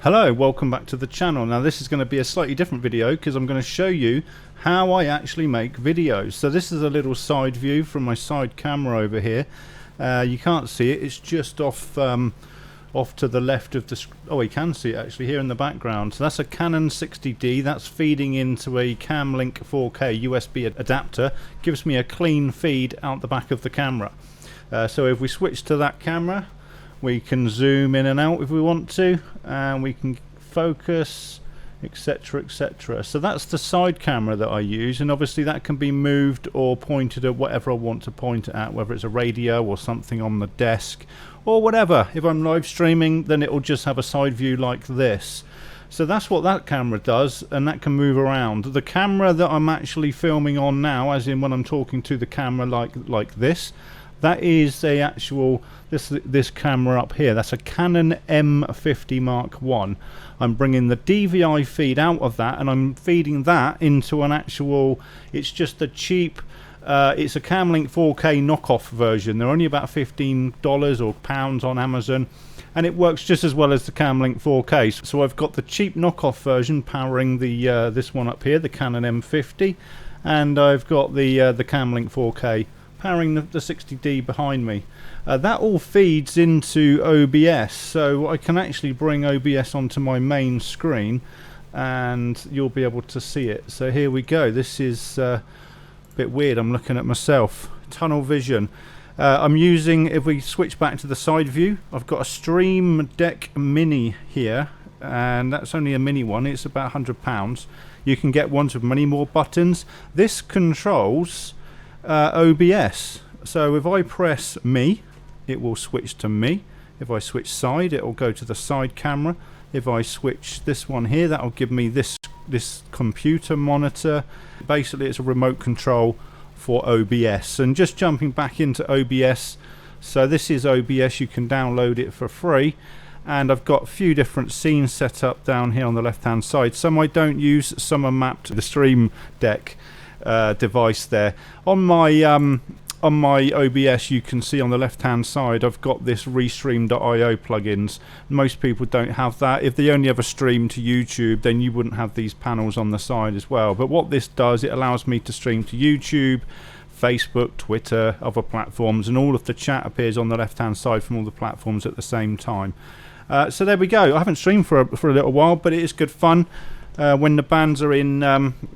Hello, welcome back to the channel. Now this is going to be a slightly different video because I'm going to show you how I actually make videos. So this is a little side view from my side camera over here. You can't see it, it's just off to the left of the oh, you can see it actually here in the background. So that's a Canon 60D, that's feeding into a Camlink 4K USB adapter, gives me a clean feed out the back of the camera. So if we switch to that camera, we can zoom in and out if we want to, and we can focus, etc, etc. So that's the side camera that I use, and obviously that can be moved or pointed at whatever I want to point it at, whether it's a radio or something on the desk or whatever. If I'm live streaming, then it will just have a side view like this. So that's what that camera does, and that can move around. The camera that I'm actually filming on now, as in when I'm talking to the camera like this, that is a actual this camera up here. That's a Canon M50 Mark 1. I'm bringing the DVI feed out of that, and I'm feeding that into an actual, it's just a cheap it's a Camlink 4K knockoff version. They're only about $15 or pounds on Amazon, and it works just as well as the Camlink 4K. So I've got the cheap knockoff version powering the this one up here, the Canon M50, and I've got the Camlink 4K powering the 60D behind me. That all feeds into OBS, so I can actually bring OBS onto my main screen and you'll be able to see it. So here we go. This is a bit weird, I'm looking at myself. Tunnel vision. I'm using, if we switch back to the side view, I've got a Stream Deck Mini here, and that's only a mini one. It's about £100. You can get ones with many more buttons. This controls OBS. So if I press me, it will switch to me. If I switch side, it will go to the side camera. If I switch this one here, that will give me this computer monitor. Basically it's a remote control for OBS. And just jumping back into OBS, so this is OBS, you can download it for free, and I've got a few different scenes set up down here on the left hand side. Some I don't use, some are mapped to the Stream Deck device there. On my OBS, you can see on the left hand side I've got this Restream.io plugins. Most people don't have that. If they only ever stream to YouTube, then you wouldn't have these panels on the side as well. But what this does, it allows me to stream to YouTube, Facebook, Twitter, other platforms, and all of the chat appears on the left hand side from all the platforms at the same time. So there we go. I haven't streamed for a little while, but it is good fun when the bands are in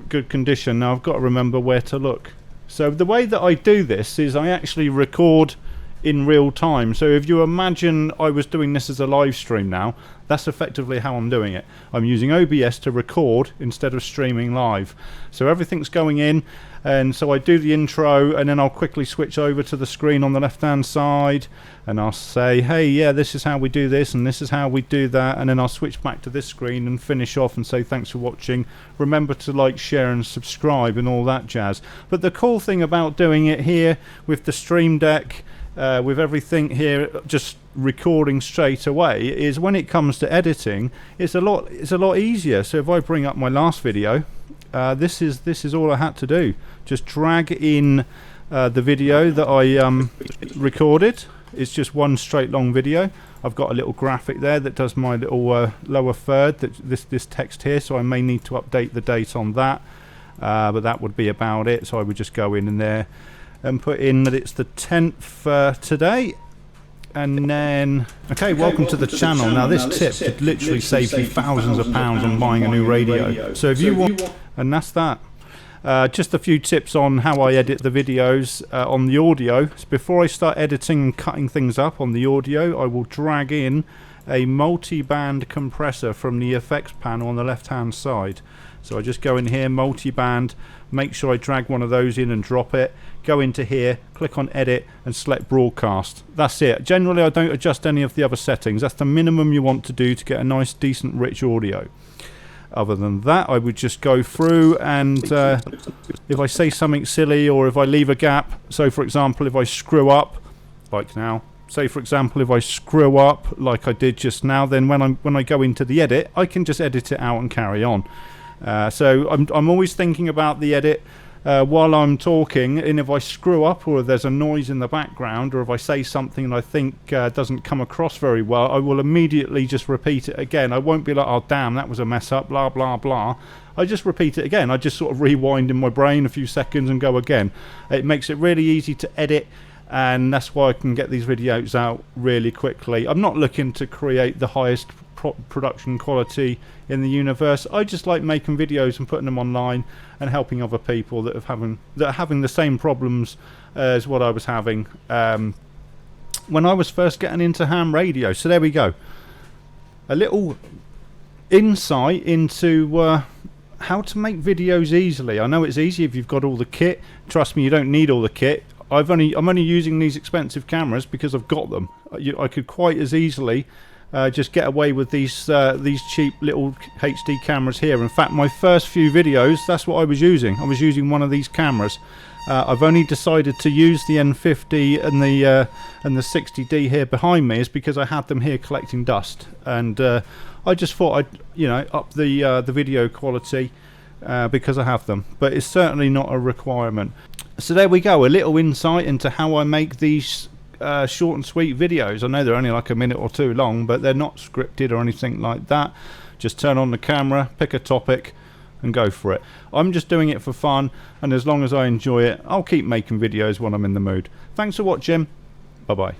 good condition. Now I've got to remember where to look. So the way that I do this is I actually record in real time. So if you imagine I was doing this as a live stream now, that's effectively how I'm doing it. I'm using OBS to record instead of streaming live. So everything's going in, and so I do the intro, and then I'll quickly switch over to the screen on the left hand side, and I'll say, hey, yeah, this is how we do this, and this is how we do that, and then I'll switch back to this screen and finish off and say thanks for watching. Remember to like, share and subscribe and all that jazz. But the cool thing about doing it here with the Stream Deck, with everything here just recording straight away, is when it comes to editing, it's a lot easier. So if I bring up my last video, this is all I had to do. Just drag in the video that I recorded. It's just one straight long video. I've got a little graphic there that does my little lower third, this text here, so I may need to update the date on that, but that would be about it. So I would just go in there and put in that it's the 10th today, and then welcome to the channel. Now this tip could literally save you thousands of pounds on buying a new radio. So if you want, and that's that. Just a few tips on how I edit the videos on the audio. So before I start editing and cutting things up on the audio, I will drag in a multi-band compressor from the effects panel on the left hand side. So I just go in here, multi-band, make sure I drag one of those in and drop it, go into here, click on edit and select broadcast. That's it. Generally I don't adjust any of the other settings. That's the minimum you want to do to get a nice decent rich audio. Other than that, I would just go through, and if I say something silly or if I leave a gap, so for example if I screw up like now, say for example if I screw up like I did just now, then when I go into the edit, I can just edit it out and carry on. So I'm always thinking about the edit while I'm talking, and if I screw up or if there's a noise in the background or if I say something that I think doesn't come across very well, I will immediately just repeat it again. I won't be like, oh damn, that was a mess up, blah blah blah. I just repeat it again. I just sort of rewind in my brain a few seconds and go again. It makes it really easy to edit, and that's why I can get these videos out really quickly. I'm not looking to create the highest production quality in the universe. I just like making videos and putting them online and helping other people that are having the same problems as what I was having when I was first getting into ham radio. So there we go, a little insight into how to make videos easily. I know it's easy if you've got all the kit. Trust me, you don't need all the kit. I'm only using these expensive cameras because I've got them. I could quite as easily just get away with these cheap little HD cameras here. In fact, my first few videos, that's what I was using. I was using one of these cameras. I've only decided to use the N50 and the 60D here behind me is because I had them here collecting dust, and I just thought I'd up the video quality because I have them, but it's certainly not a requirement. So there we go, a little insight into how I make these short and sweet videos. I know they're only like a minute or two long, but they're not scripted or anything like that. Just turn on the camera, pick a topic and go for it. I'm just doing it for fun, and as long as I enjoy it, I'll keep making videos when I'm in the mood. Thanks for watching. Bye bye.